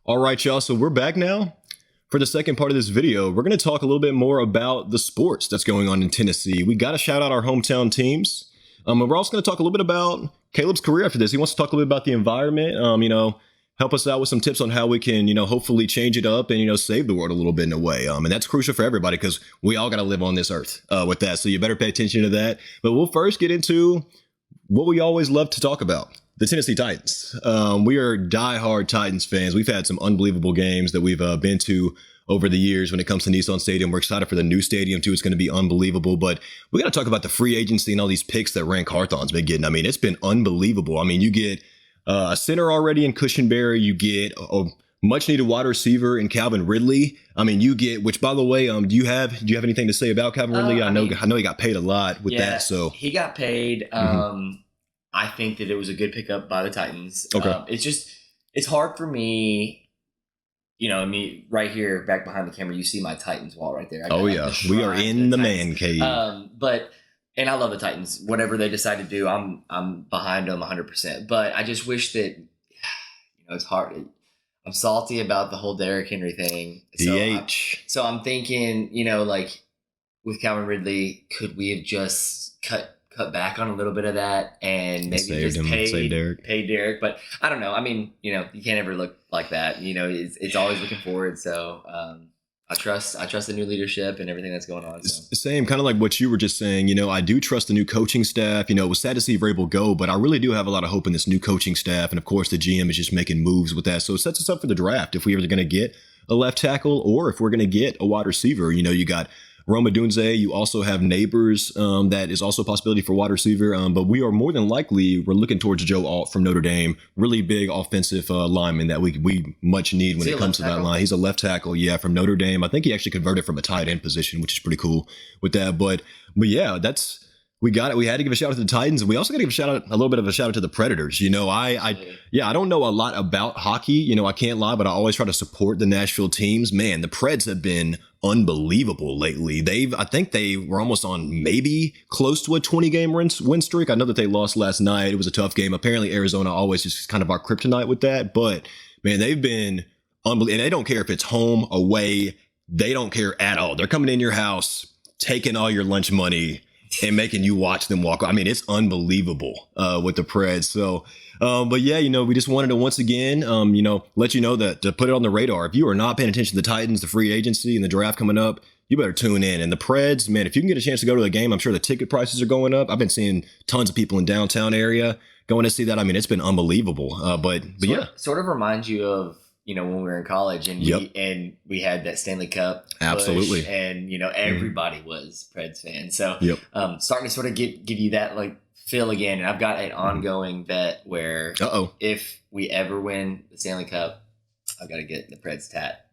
All right, y'all. So we're back now for the second part of this video. We're going to talk a little bit more about the sports that's going on in Tennessee. We got to shout out our hometown teams. And we're also going to talk a little bit about Caleb's career after this. He wants to talk a little bit about the environment, help us out with some tips on how we can, hopefully change it up and, save the world a little bit in a way. And that's crucial for everybody because we all got to live on this earth with that. So you better pay attention to that. But we'll first get into what we always love to talk about. The Tennessee Titans. We are diehard Titans fans. We've had some unbelievable games that we've been to over the years when it comes to Nissan Stadium. We're excited for the new stadium, too. It's going to be unbelievable. But we got to talk about the free agency and all these picks that Rand Carthon's been getting. I mean, it's been unbelievable. I mean, you get a center already in Cushenberry. You get a much-needed wide receiver in Calvin Ridley. I mean, you get, which, by the way, do you have anything to say about Calvin Ridley? I know he got paid a lot with that. So he got paid. I think that it was a good pickup by the Titans. Okay. It's hard for me, me right here back behind the camera, you see my Titans wall right there. We are in the man cave. And I love the Titans. Whatever they decide to do, I'm behind them 100%. But I just wish that, it's hard. I'm salty about the whole Derrick Henry thing. So I'm thinking, with Calvin Ridley, could we have just cut back on a little bit of that and maybe pay Derrick? But I don't know. I mean, you can't ever look like that. It's always looking forward. So I trust the new leadership and everything that's going on. So. Same, kind of like what you were just saying. I do trust the new coaching staff. It was sad to see Vrabel go, but I really do have a lot of hope in this new coaching staff. And of course, the GM is just making moves with that. So it sets us up for the draft if we're going to get a left tackle or if we're going to get a wide receiver. You got Rome Odunze. You also have Neighbors. That is also a possibility for wide receiver. But we are more than likely, we're looking towards Joe Alt from Notre Dame. Really big offensive lineman that we much need when it comes to that line. He's a left tackle, from Notre Dame. I think he actually converted from a tight end position, which is pretty cool with that. But yeah, we got it. We had to give a shout out to the Titans, and we also got to give a little bit of a shout out to the Predators. I don't know a lot about hockey. I can't lie, but I always try to support the Nashville teams. Man, the Preds have been unbelievable lately. I think they were almost on maybe close to a 20-game win streak. I know that they lost last night. It was a tough game. Apparently, Arizona always is kind of our kryptonite with that. But man, they've been unbelievable, and they don't care if it's home, away. They don't care at all. They're coming in your house, taking all your lunch money, and making you watch them walk. I mean, it's unbelievable with the Preds. So, but yeah, we just wanted to once again, let you know that to put it on the radar. If you are not paying attention to the Titans, the free agency, and the draft coming up, you better tune in. And the Preds, man, if you can get a chance to go to the game, I'm sure the ticket prices are going up. I've been seeing tons of people in downtown area going to see that. I mean, it's been unbelievable. But sort of reminds you of, when we were in college and we had that Stanley Cup. Absolutely. Push, and, everybody was Preds fans. So starting to sort of give you that feel again. And I've got an ongoing bet where if we ever win the Stanley Cup, I've got to get the Preds tat.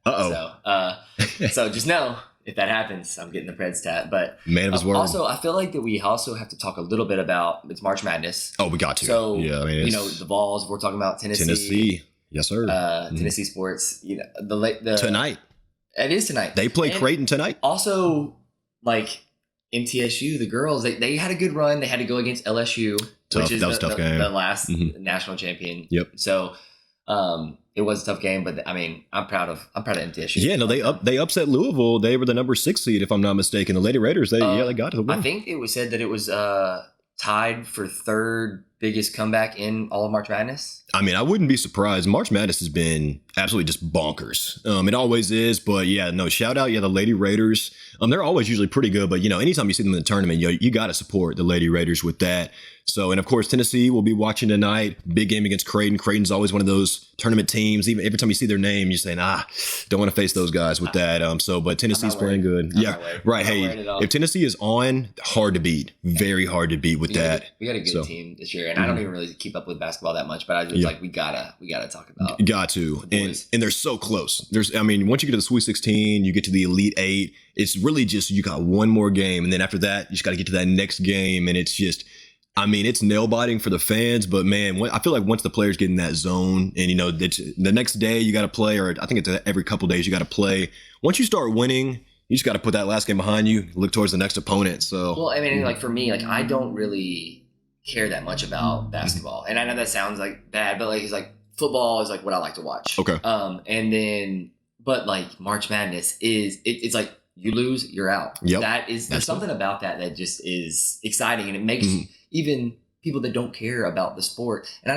So just know if that happens, I'm getting the Preds tat. But man of his word. Also, I feel like that we also have to talk a little bit about it's March Madness. Oh, we got to. So, the Vols, we're talking about Tennessee. Yes, sir. Tennessee sports. The tonight. It is tonight. They play Creighton tonight. Also, MTSU, the girls, they had a good run. They had to go against LSU, which is the last national champion. Yep. So, it was a tough game, but I mean, I'm proud of MTSU. Yeah, no, they upset Louisville. They were the number 6 seed, if I'm not mistaken. The Lady Raiders, they got to the win. I think it was said that it was tied for third biggest comeback in all of March Madness. I mean, I wouldn't be surprised. March Madness has been absolutely just bonkers. It always is. But yeah, no, shout out. Yeah, the Lady Raiders. They're always usually pretty good. But, anytime you see them in the tournament, you got to support the Lady Raiders with that. So, and of course, Tennessee will be watching tonight. Big game against Creighton. Creighton's always one of those tournament teams. Even every time you see their name, you're saying, don't want to face those guys with that. But Tennessee's playing good. Yeah, right. Hey, if Tennessee is on, hard to beat. Very hard to beat with that. We got a good team this year, and I don't even really keep up with basketball that much. But I just we gotta talk about. Got to, and they're so close. Once you get to the Sweet 16, you get to the Elite 8. It's really just you got one more game, and then after that, you just got to get to that next game, and it's just. It's nail biting for the fans, but man, I feel like once the players get in that zone and, the next day you got to play, or I think it's every couple days you got to play. Once you start winning, you just got to put that last game behind you, look towards the next opponent. So, well, for me, I don't really care that much about basketball. And I know that sounds bad, but it's football is like what I like to watch. Okay. And then, but like March Madness it's like you lose, you're out. Yep. There's That's something about that just is exciting, and it makes even people that don't care about the sport. And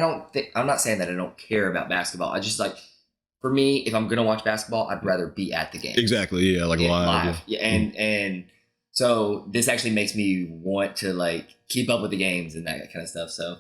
I'm not saying that I don't care about basketball. I just like, for me, if I'm gonna watch basketball, I'd rather be at the game. Exactly. Yeah. Like live. Yeah. And so this actually makes me want to like keep up with the games and that kind of stuff. So